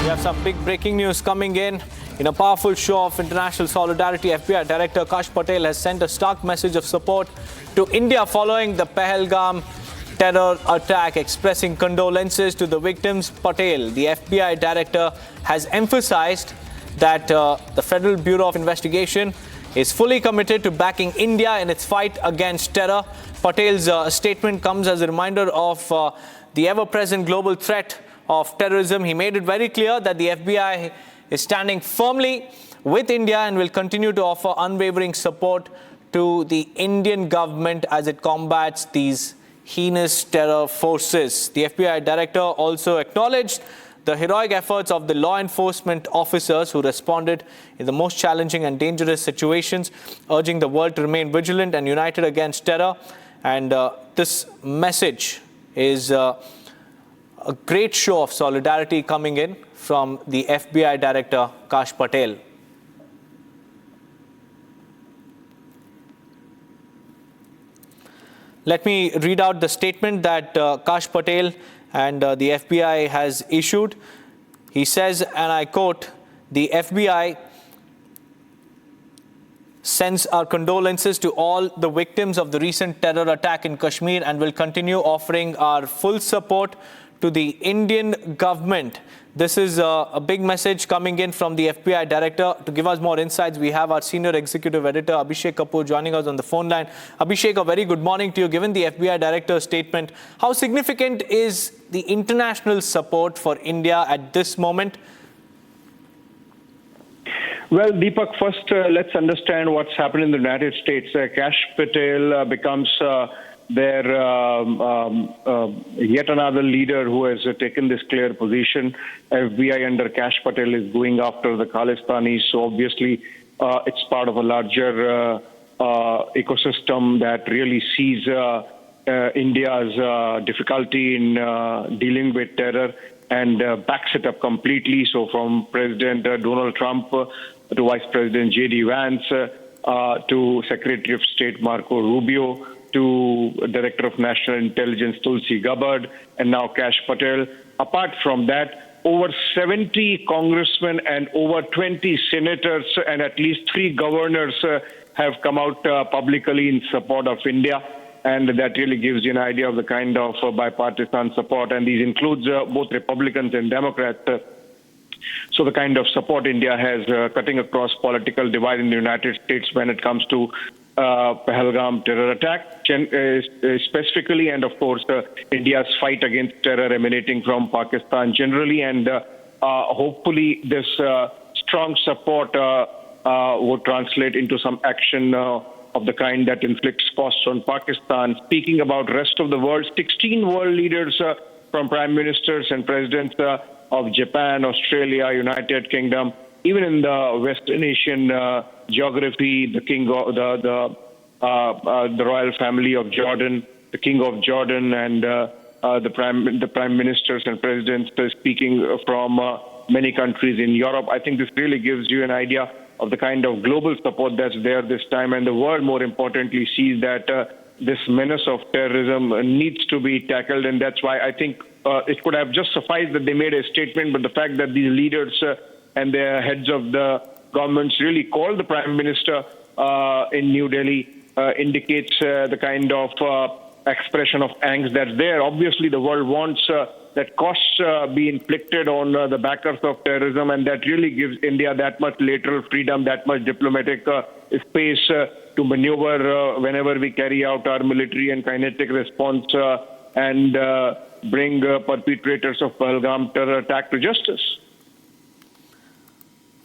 have some big breaking news coming in. In a powerful show of international solidarity, FBI Director Kash Patel has sent a stark message of support to India following the Pahalgam terror attack, expressing condolences to the victims. Patel, the FBI Director, has emphasized that the Federal Bureau of Investigation is fully committed to backing India in its fight against terror. Patel's statement comes as a reminder of the ever-present global threat of terrorism. He made it very clear that the FBI is standing firmly with India and will continue to offer unwavering support to the Indian government as it combats these heinous terror forces. The FBI Director also acknowledged the heroic efforts of the law enforcement officers who responded in the most challenging and dangerous situations, urging the world to remain vigilant and united against terror. And this message is a great show of solidarity coming in from the FBI Director, Kash Patel. Let me read out the statement that Kash Patel and the FBI has issued. He says, and I quote, "The FBI sends our condolences to all the victims of the recent terror attack in Kashmir and will continue offering our full support to the Indian government." This is a big message coming in from the FBI Director. To give us more insights, we have our Senior Executive Editor, Abhishek Kapoor, joining us on the phone line. Abhishek, a very good morning to you. Given the FBI Director's statement, how significant is the international support for India at this moment? Well, Deepak, first let's understand what's happened in the United States. Kash Patel becomes their yet another leader who has taken this clear position. FBI under Kash Patel is going after the Khalistanis, so obviously it's part of a larger ecosystem that really sees India's difficulty in dealing with terror and backs it up completely. So from President Donald Trump to Vice President J.D. Vance to Secretary of State Marco Rubio to Director of National Intelligence Tulsi Gabbard and now Kash Patel. Apart from that, over 70 congressmen and over 20 senators and at least 3 governors have come out publicly in support of India. And that really gives you an idea of the kind of bipartisan support. And these includes both Republicans and Democrats. So the kind of support India has cutting across political divide in the United States when it comes to Pahalgam terror attack, specifically, and of course India's fight against terror emanating from Pakistan generally. And hopefully this strong support would translate into some action of the kind that inflicts costs on Pakistan. Speaking about rest of the world, 16 world leaders from prime ministers and presidents of Japan, Australia, United Kingdom, even in the Western Asian geography, the king of the royal family of Jordan, the king of Jordan, and the prime ministers and presidents speaking from many countries in Europe. I think this really gives you an idea of the kind of global support that's there this time, and the world, more importantly, sees that this menace of terrorism needs to be tackled, and that's why I think it could have just sufficed that they made a statement, but the fact that these leaders and the heads of the governments really called the Prime Minister in New Delhi indicates the kind of expression of angst that's there. Obviously, the world wants that costs be inflicted on the backers of terrorism, and that really gives India that much lateral freedom, that much diplomatic space to maneuver whenever we carry out our military and kinetic response and bring perpetrators of Pahalgam terror attack to justice.